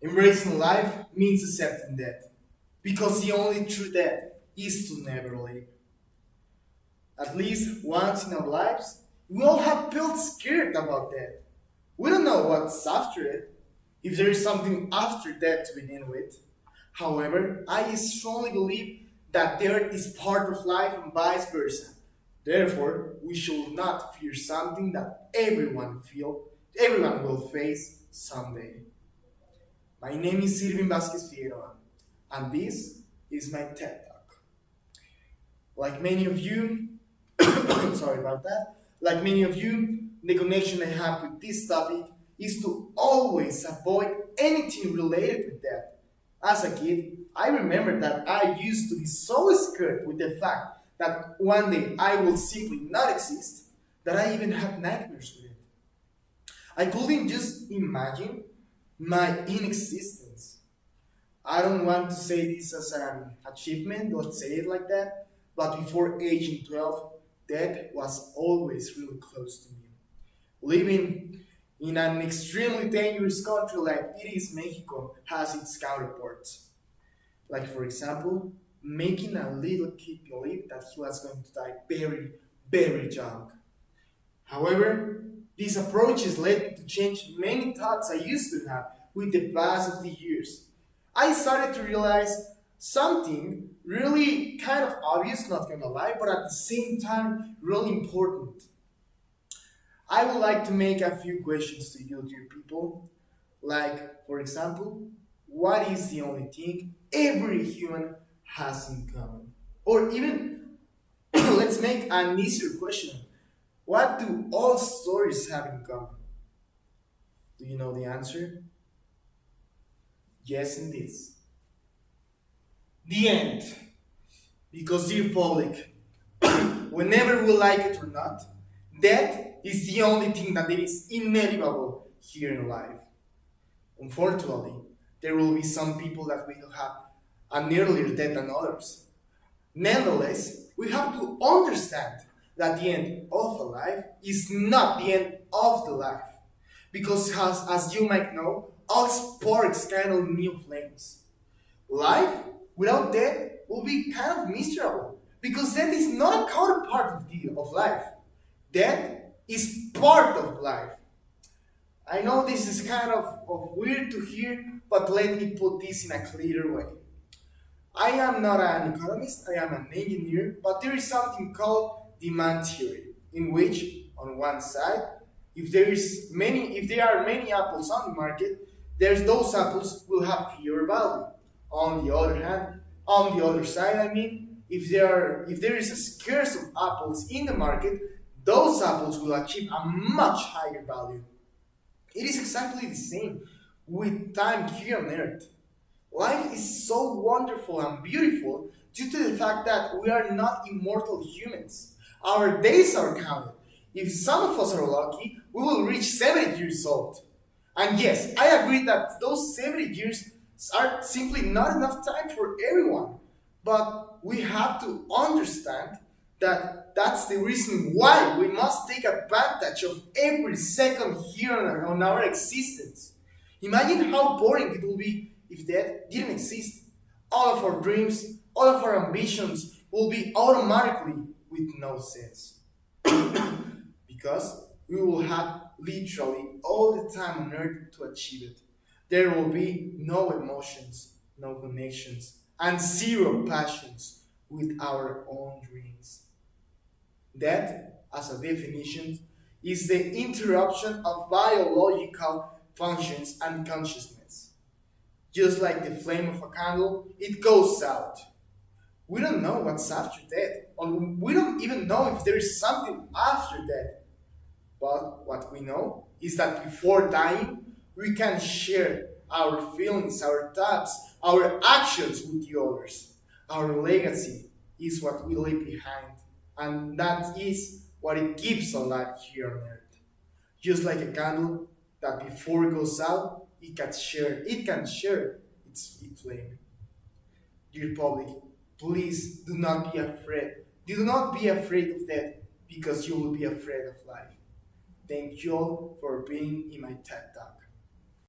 Embracing life means accepting death, because the only true death is to never live. At least once in our lives, we all have felt scared about death. We don't know what's after it, if there is something after death to begin with. However, I strongly believe that death is part of life and vice versa. Therefore, we should not fear something that everyone will face someday. My name is Irvin Vásquez Figueroa, and this is my TED Talk. Like many of you, sorry about that. Like many of you, the connection I have with this topic is to always avoid anything related with death. As a kid, I remember that I used to be so scared with the fact that one day I will simply not exist that I even had nightmares with it. I couldn't just imagine my inexistence. I don't want to say this as an achievement, let's say it like that, but before aging 12, death was always really close to me. Living in an extremely dangerous country like it is Mexico has its counterparts. Like, for example, making a little kid believe that he was going to die very, very young. However, these approaches led me to change many thoughts I used to have with the pass of the years. I started to realize something really kind of obvious, not gonna lie, but at the same time really important. I would like to make a few questions to you, dear people. Like, for example, what is the only thing every human has in common? Or even, let's make an easier question. What do all stories have in common? Do you know the answer? Yes, indeed. The end. Because, dear public, whenever we like it or not, death is the only thing that is inevitable here in life. Unfortunately, there will be some people that will have an earlier death than others. Nonetheless, we have to understand that the end of a life is not the end of the life. Because as you might know, all sparks kind of new flames. Life without death will be kind of miserable. Because death is not a counterpart of life. Death is part of life. I know this is kind of weird to hear, but let me put this in a clearer way. I am not an economist, I am an engineer, but there is something called demand theory, in which, on one side, if there are many apples on the market, those apples will have fewer value. On the other hand, on the other side, if there is a scarce of apples in the market, those apples will achieve a much higher value. It is exactly the same with time here on Earth. Life is so wonderful and beautiful due to the fact that we are not immortal humans. Our days are counted. If some of us are lucky, we will reach 70 years old. And yes, I agree that those 70 years are simply not enough time for everyone. But we have to understand that that's the reason why we must take advantage of every second here on our existence. Imagine how boring it will be if death didn't exist. All of our dreams, all of our ambitions will be automatically with no sense. Because we will have literally all the time on earth to achieve it. There will be no emotions, no connections, and zero passions with our own dreams. Death, as a definition, is the interruption of biological functions and consciousness. Just like the flame of a candle, it goes out. We don't know what's after death, or we don't even know if there is something after death. But what we know is that before dying, we can share our feelings, our thoughts, our actions with the others. Our legacy is what we leave behind, and that is what it keeps alive here on earth. Just like a candle that before it goes out, it can share its flame. Dear public, please do not be afraid. Do not be afraid of death because you will be afraid of life. Thank you all for being in my TED Talk.